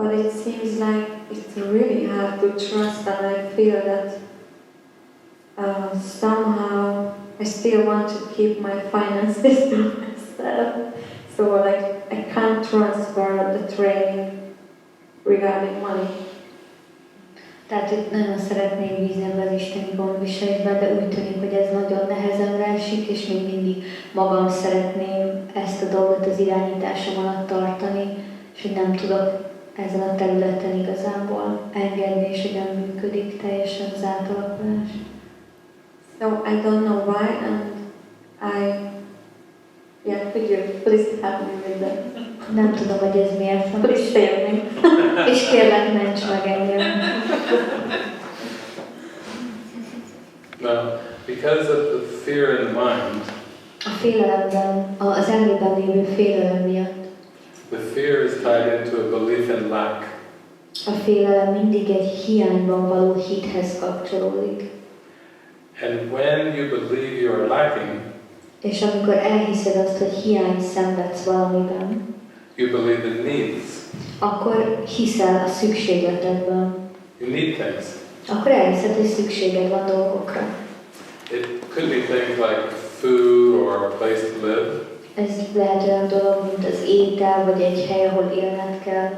But it seems like it's really hard to trust, and I feel that somehow I still want to keep my finances to myself. So like I can't transfer the training regarding money. Tehát itt nagyon szeretnék bízni ebben az isteni gondviselésben, de úgy tűnik, hogy ez nagyon nehezemre esik, és még mindig magam szeretném ezt a dolgot az irányításom alatt tartani, és hogy nem tudok ezen a területen igazából engedni, és hogy nem működik teljesen az átalakulás. So I don't know why, and could you please help me with that? Nem tudom, hogy ez miért van. Please tell me. És kérlek, ments meg engem. Now, because of the fear in the mind, A félelemben, az elmében lévő félelem miatt, the fear is tied into a belief in lack. a félelem mindig egy hiányban való hithez kapcsolódik. And when you believe you are lacking, És amikor elhiszed azt, hogy hiány szenvedsz valamiben, you believe in needs. akkor hiszel a szükségletedben. You need things. Akkor elhiszed, hogy szükséged van dolgokra. It could be things like food or a place to live, Ez lehet olyan dolog, mint az étel, vagy egy hely, ahol élned kell,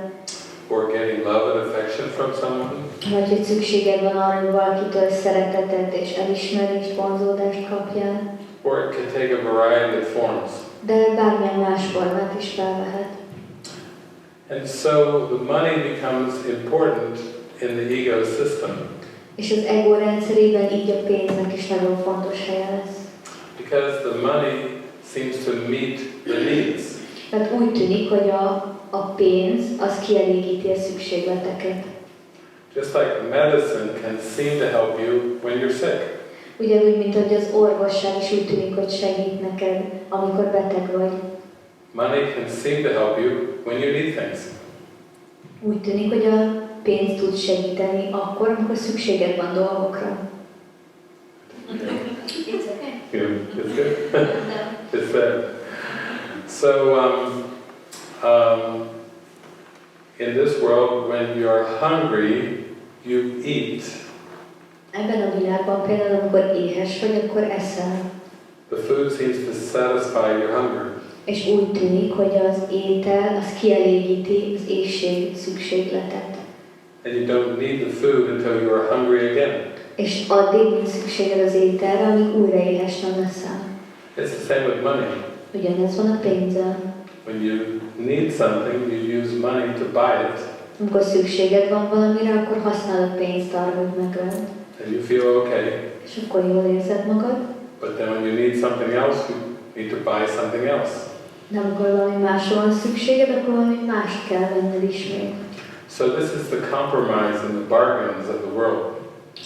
or getting love and affection from someone, vagy hogy szükséged van arra, hogy valakitől szeretetet és elismerést, vonzódást kapjál, or it can take a variety of forms. de bármilyen más formát is felvehet. And so the money becomes important in the ego system És az ego rendszerében így a pénznek is nagyon fontos helye lesz. because the money seems to meet the needs. Mert úgy tűnik, hogy a pénz az kielégíti a szükségleteket. Just like medicine can seem to help you when you're sick. Ugyanúgy, mint hogy az orvosság is úgy tűnik, hogy segít neked, amikor beteg vagy. Money can seem to help you when you need things. Úgy tűnik, hogy a pénz tud segíteni akkor, amikor szükséged van dolgokra. It's okay. Yeah, it's good. It's there. So, in this world, when you're hungry, you eat. Ebben a világban például, amikor éhes vagy, akkor eszel. The food seems to satisfy your hunger. És úgy tűnik, hogy az étel az kielégíti az éhség szükségletet. And you don't need the food until you are hungry again. És addig nincs szükséged az ételre, amíg újra éhes nem leszel. It's the same with money. Ugyanez van a pénzzel. When you need something, you use money to buy it. Amikor szükséged van valamire, akkor használod pénzt arra, hogy megvedd. And you feel okay. És akkor jól érzed magad. But then when you need something else, you need to buy something else. De amikor valami másra van szükséged, akkor valami mást kell venned ismét. So this is the compromise and the bargains of the world.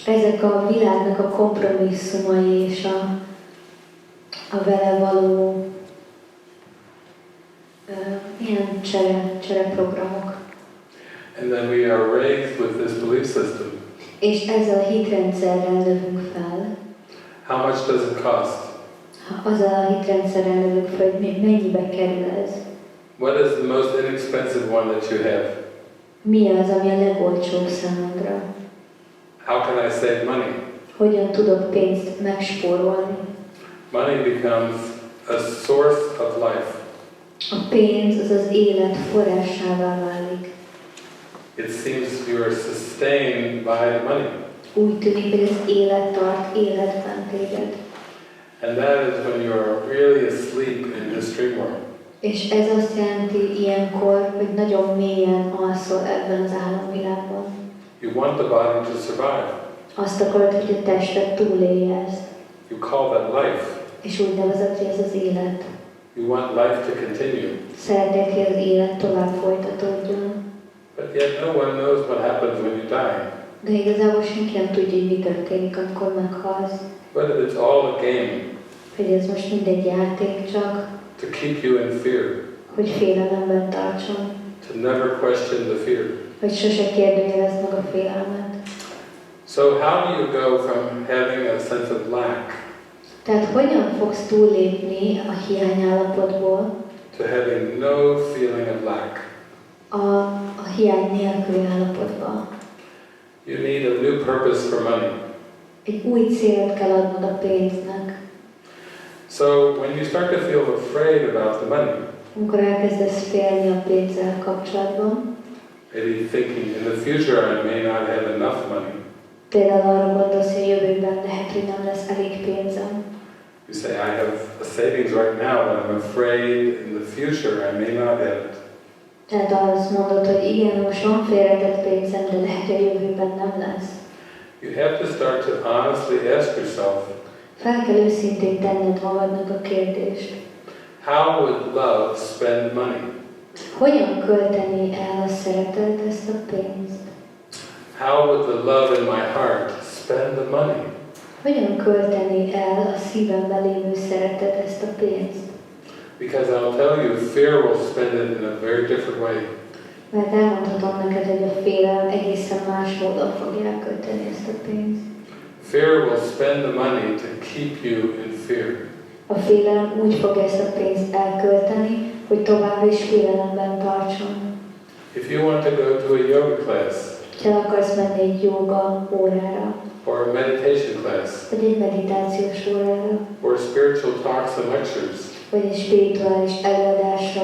Ezek a világnak a kompromisszumai és a vele való ilyen csereprogramok. And then we are raised with this belief system. És ezzel a hitrendszerrel növünk fel. How much does it cost? Azzal a hitrendszerrel növünk fel, hogy mennyibe kerül ez. What is the most inexpensive one that you have? Mi az, ami a legolcsóbb számodra? How can I save money? Hogyan tudok pénzt megspórolni? Money becomes a source of life. A pénz az az élet forrásává válik. It seems you are sustained by the money. Úgy tűnik, hogy az élet tart életben téged. And that is when you are really asleep in this dream world. És ez azt jelenti ilyenkor, hogy nagyon mélyen alszol ebben az álomvilágban. You want the body to survive. Azt akarod, hogy a tested túlélje ezt. You call that life. És úgy nevezed, hogy ez az élet. You want life to continue. Szeretnéd, hogy az élet tovább folytatódjon. But yet no one knows what happens when you die. De igazából senki nem tudja, hogy mi történik, amikor meghalsz. But it's all a game. Hogy ez most mindegy játék csak, To keep you in fear. hogy félelemben tartson. To never question the fear. Hogy sose kérdőjelezd meg a félelmet. So how do you go from having a sense of lack Tehát hogyan fogsz túllépni a hiányállapotból, to having no feeling of lack? a hiány nélküli állapotba. You need a new purpose for money. Egy új célt kell adnod a pénznek. So when you start to feel afraid about the money, Amikor elkezdesz félni a pénzzel kapcsolatban, maybe thinking in the future I may not have enough money, például arra gondolsz, hogy a jövőben lehet, hogy nem lesz elég pénzem. you say, I have a savings right now, but I'm afraid in the future I may not have it. Tehát azt mondod, hogy igen, most van félretett pénzem, de lehet, hogy a jövőben nem lesz. You have to start to honestly ask yourself, Fel kell őszintén tenned magadnak a kérdést. how would love spend money? Hogyan költeni el a szeretet ezt a pénzt? How would the love in my heart spend the money? Hogyan költeni el a szívemben lévő szeretet ezt a pénzt? Because I'll tell you, fear will spend it in a very different way. Mert elmondhatom neked, hogy a félelem egészen más módon fogja elkölteni ezt a pénzt. Fear will spend the money to keep you in fear. A félelem úgy fogja ezt a pénzt elkölteni, hogy továbbra is félelemben tartson. If you want to go to a yoga class, Ha el akarsz menni egy joga órára, or a meditation class, vagy egy meditációs órára, or spiritual talks and lectures, vagy egy spirituális előadásra,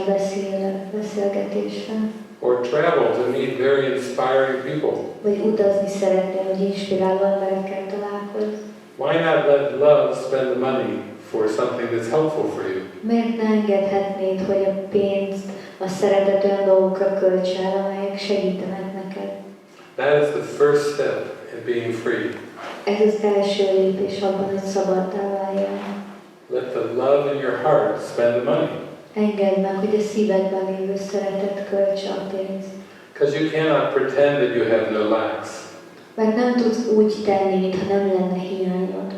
beszélgetésre, or travel to meet very inspiring people, vagy utazni szeretnél, hogy inspiráló emberekkel találkozz. why not let love spend the money for something that's helpful for you? Miért ne engedhetnéd, hogy a pénzt, a szeretet olyan dolgokra költs el, amelyek segítenek neked? That is the first step in being free. Ez az első lépés abban, hogy szabaddá váljál. Let the love in your heart spend the money. Engedd meg, hogy a szívedben lévő szeretet költse a pénzt. Because you cannot pretend that you have no lacks. Mert nem tudsz úgy tenni, mintha nem lenne hiányod.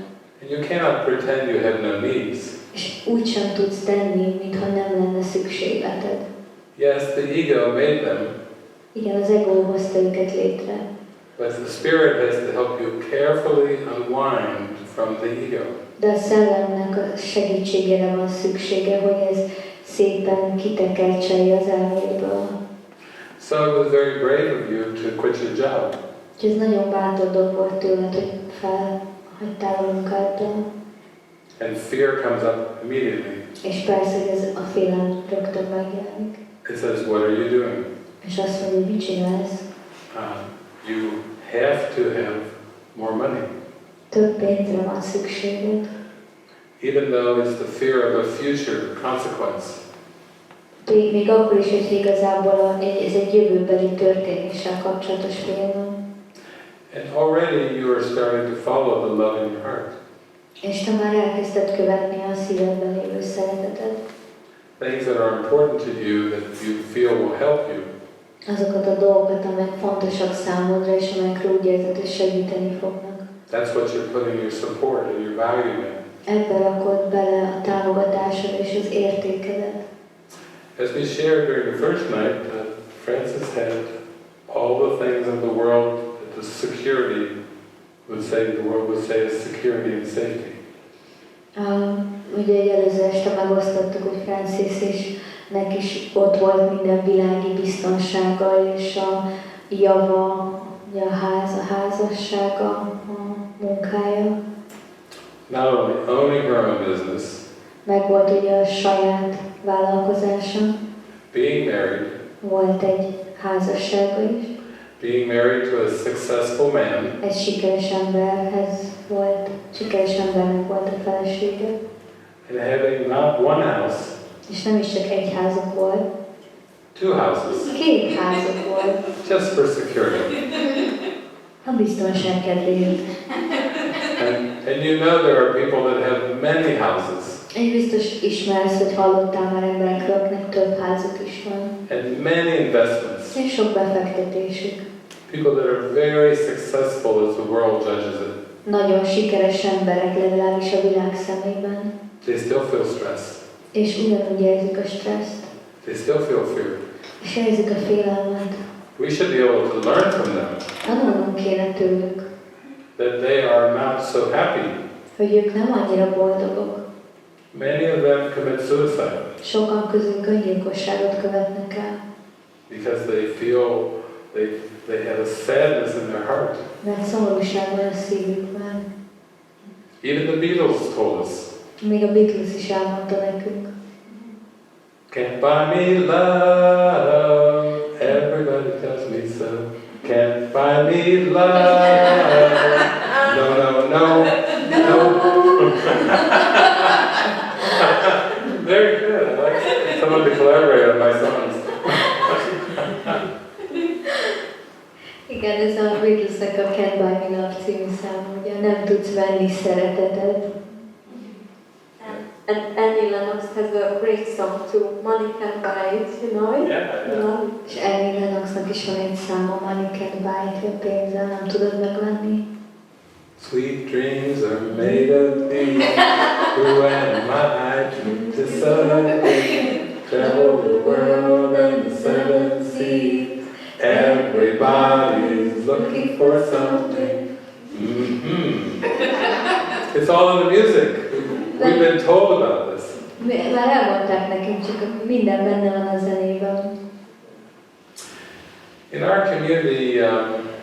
And you cannot pretend you have no needs. És úgy sem tudsz tenni, mintha nem lenne szükségleted. Yes, the ego made them, Igen, az ego hozta őket létre. but the Spirit has to help you carefully unwind from the ego. De a szellemnek a segítségére van szüksége, hogy ez szépen kitekercselje az elmédből. So it was very brave of you to quit your job. Úgyhogy ez nagyon bátor dolog volt tőled, hogy felhagytál a munkádból. And fear comes up immediately. És persze, hogy ez a félelem rögtön megjelenik. It says, what are you doing? És azt mondja, hogy mit csinálsz? You have to have more money. Több pénzre van szükséged. Even though it's the fear of a future consequence. Még akkor is, hogy igazából ez egy jövőbeli történéssel kapcsolatos félelem. And already you are starting to follow the love in your heart. És te már elkezdted követni a szívedben lévő szeretetet. Things that are important to you that you feel will help you. Azokat a dolgokat, amelyek fontosak számodra, és amelyekről úgy érzed, hogy segíteni fognak. That's what you're putting your support and your value in. Ebbe rakod bele a támogatásod és az értékedet. As we shared during the first night, Francis had all the things in the world that the security would say, the world would say is security and safety. Ugye egy előző este megosztottuk, hogy Francis és nek is ott volt minden világi biztonsága és a java, a házassága, a munkája. Not only owning her own business, Meg volt ugye a saját vállalkozása, being married, volt egy házassága is, being married to a successful man, egy sikeres embernek volt a felesége, and having not one house, és nem is csak egy házuk volt, two houses, 2 házuk volt, just for security. a biztonság kedvéért. And you know there are people that have many houses, Én biztos ismersz, hogy hallottál már emberekről, akiknek több házuk is van, and many investments. és sok befektetésük. People that are very successful as the world judges it. Nagyon sikeres emberek, legalábbis a világ szemében, They still feel stress. és ugyanúgy érzik a stresszt, They still feel fear. és érzik a félelmet. We should be able to learn from them Tanulnunk kéne tőlük, that they are not so happy. hogy ők nem annyira boldogok. Many of them commit suicide. Sokan közülük öngyilkosságot követnek el. because they feel they have a sadness in their heart. Mert szomorúság van a szívükben. Even the Beatles told us, Még a Beatles is elmondta nekünk. can't buy me love, everybody tells me so. Can't buy me love, no, no, no, no. Very good, I like someone to collaborate on my songs. Igen, ez a Beatlesnek a Can't Buy Me Love című szám, ugye nem tudsz venni szeretetet. And Annie Lennox has a great song too, Money Can't Buy It, you know it? Yeah. És Annie Lennoxnak is van egy száma, Money Can't Buy It, a pénzzel nem tudod megvenni. Sweet dreams are made of me. Who am I to decide? Travel the world and the seven seas. Everybody's looking for something. It's all in the music. We've been told about this. Már elmondták nekem, csak minden benne van a zenében. In our community,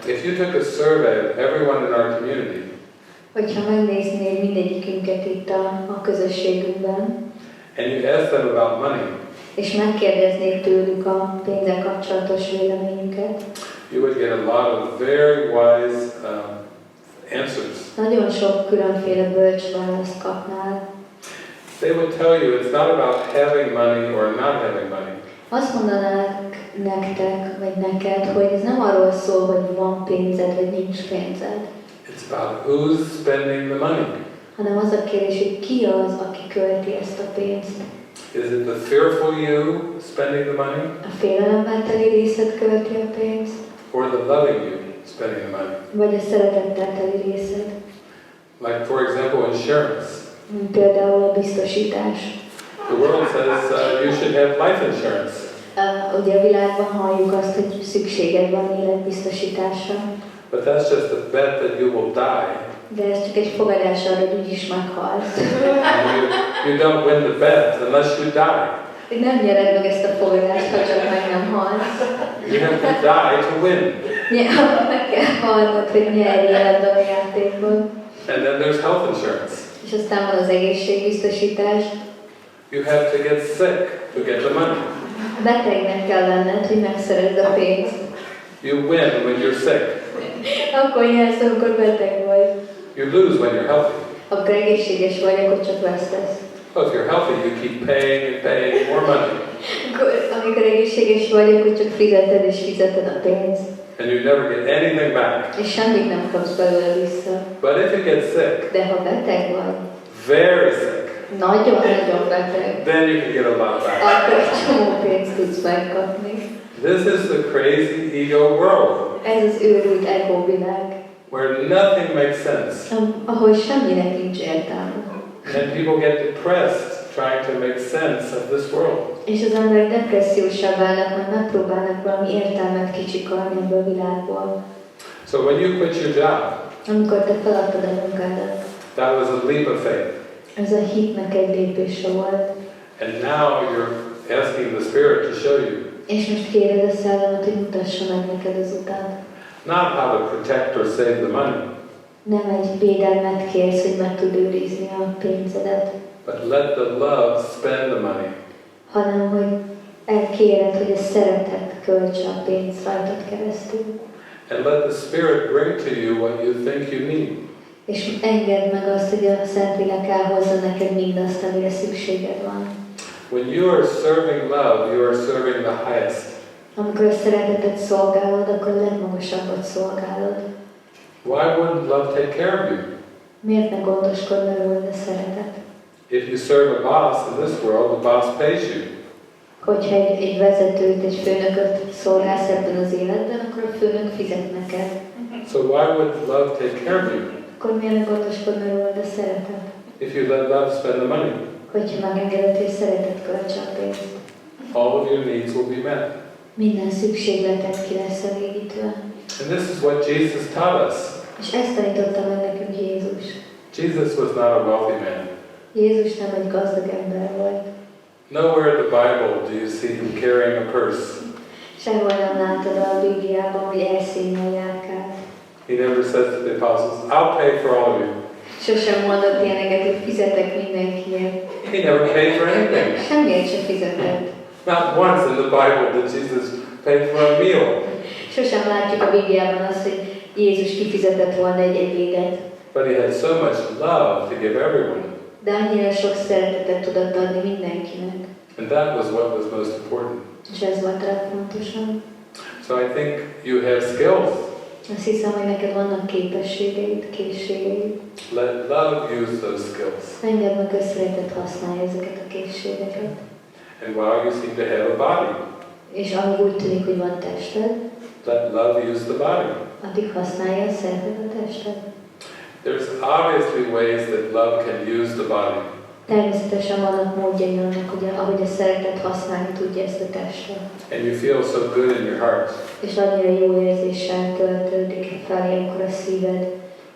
if you took a survey of everyone in our community, Hogyha megnéznéd mindegyikünket itt a közösségünkben, and you asked them about money, és megkérdeznéd tőlük a pénzzel kapcsolatos véleményüket, you would get a lot of very wise answers. nagyon sok különféle bölcs választ kapnál. They would tell you it's not about having money or not having money. Azt mondanák nektek, vagy neked, hogy ez nem arról szól, hogy van pénzed, vagy nincs pénzed, It's about who's spending the money. hanem az a kérdés, hogy ki az, aki költi ezt a pénzt. Is it the fearful you spending the money, A félelemmel teli részed költi a pénzt, or the loving you spending the money? vagy a szeretettel teli részed, Like, for example, insurance. mint például a biztosítás. The world says you should have life insurance. Ugye a világban halljuk azt, hogy szükséged van életbiztosításra, But that's just a bet that you will die. de ez csak egy fogadás arra, hogy úgyis meghalsz. And you don't win the bet unless you die. Hogy nem nyered meg ezt a fogadást, ha csak meg nem halsz. You have to die to win. Meg kell halnod, hogy nyerjél ebben a játékban. And then there's health insurance. És aztán van az egészségbiztosítás. You have to get sick to get the money. Betegnek kell lenned, hogy megszerezd a pénzt. You win when you're sick. Akkor nyersz, amikor beteg vagy. You lose when you're healthy. Akkor egészséges vagy, akkor csak vesztesz. Well, if you're healthy, you keep paying and paying more money. Akkor, amikor egészséges vagy, akkor csak fizeted és fizeted a pénzt. And you never get anything back. És semmit nem kapsz belőle vissza. But if you get sick, De ha beteg vagy, very sick, nagyon-nagyon beteg, then you can get a lot back. akkor egy csomó pénzt tudsz megkapni. This is the crazy ego world, Ez az őrült ego világ, where nothing makes sense. ahol semminek nincs értelme. And people get depressed trying to make sense of this world. És az emberek depressziósá válnak, mert megpróbálnak valami értelmet kicsikarni ebből a világból. So when you quit your job, Amikor te feladtad a munkádat, that was a leap of faith. ez a hitnek egy lépése volt. And now you're asking the Spirit to show you És most kéred a szellemet, hogy mutassa meg neked az utat. not how to protect or save the money, Nem egy védelmet kérsz, hogy meg tud őrizni a pénzedet, but let the love spend the money. hanem hogy elkéred, hogy a szeretet költse a pénzt rajtad keresztül. And let the Spirit bring to you what you think you need. És engedd meg azt, hogy a Szentlélek elhozza neked mindazt, amire szükséged van. When you are serving love, you are serving the highest. Amikor a szeretetet szolgálod, akkor a legmagasabbat szolgálod. Why wouldn't love take care of you? Miért ne gondoskodna rólad a szeretet? If you serve a boss in this world, the boss pays you. Hogyha egy vezetőt, egy főnököt szolgálsz ebben az életben, akkor a főnök fizet neked. So why would love take care of you? Akkor miért ne gondoskodna rólad a szeretet? If you let love spend the money, Hogyha megengedett, hogy szeretet költse a pénzt. all of your needs will be met. Minden szükségletet ki lesz elégítve. And this is what Jesus taught us. És ezt tanította meg nekünk Jézus. Jesus was not a wealthy man. Jézus nem egy gazdag ember volt. Nowhere in the Bible do you see him carrying a purse. Sehol nem látod a Bibliában, hogy elszínel járkál. He never says to the apostles, I'll pay for all of you. Sosem mondott ilyeneket, hogy fizetek mindenkiért. He never paid for anything. Semmiért se fizetett. Not once in the Bible did Jesus pay for a meal. Sosem látjuk a Bibliában azt, hogy Jézus kifizetett volna egy ebédet. But he had so much love to give everyone. De annyira sok szeretetet tudott adni mindenkinek. And that was what was most important. És ez volt a legfontosabb. So I think you have skills. Azt hiszem, hogy neked vannak képességeid, készségeid. Let love use those skills. Engedd meg, hogy szeretet használja ezeket a készségeket. And while you seem to have a body, És amíg úgy tűnik, hogy van tested, let love use the body. addig használja a szeretet a tested. There's obviously ways that love can use the body. Természetesen vannak módjai annak, hogy ahogy a szeretet használni tudja ezt a testet. And you feel so good in your heart. És annyira jó érzéssel töltődik fel ilyenkor a szíved.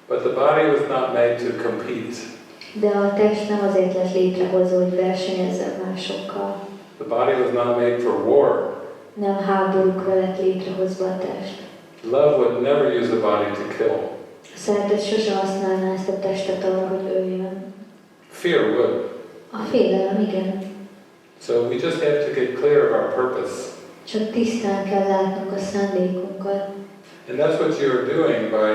But the body was not made to compete. De a test nem azért lett létrehozva, hogy versenyezzen másokkal. The body was not made for war. Nem háborúkra lett létrehozva a test. Love would never use a body to kill. A szeretet sosem használná ezt a testet arra, hogy öljön. Fear would. A félelem, igen. So we just have to get clear of our purpose. Csak tisztán kell látnunk a szándékunkat. And that's what you're doing by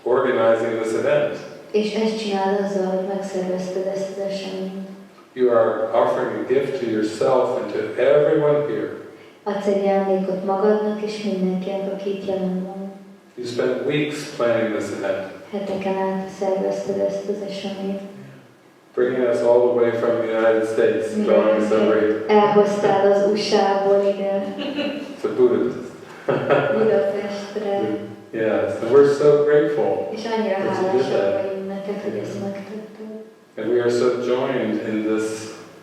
organizing this event. És ezt csinálod azzal, hogy megszervezted ezt az eseményt. You are offering a gift to yourself and to everyone here. Adsz egy ajándékot magadnak és mindenkinek, aki itt jelen van. You spent weeks planning this event, Heteken át szervezted ezt az eseményt. bringing us all the way from the United States, drawing us every Elhoztál az USA-ból ide, to Budapest. Budapestre. Yes, and we're so grateful. És annyira Yes, you did hálásak that. vagyunk neked, hogy ezt megtetted. And we are so joined in this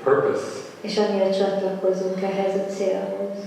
purpose. És annyira csatlakozunk ehhez a célhoz.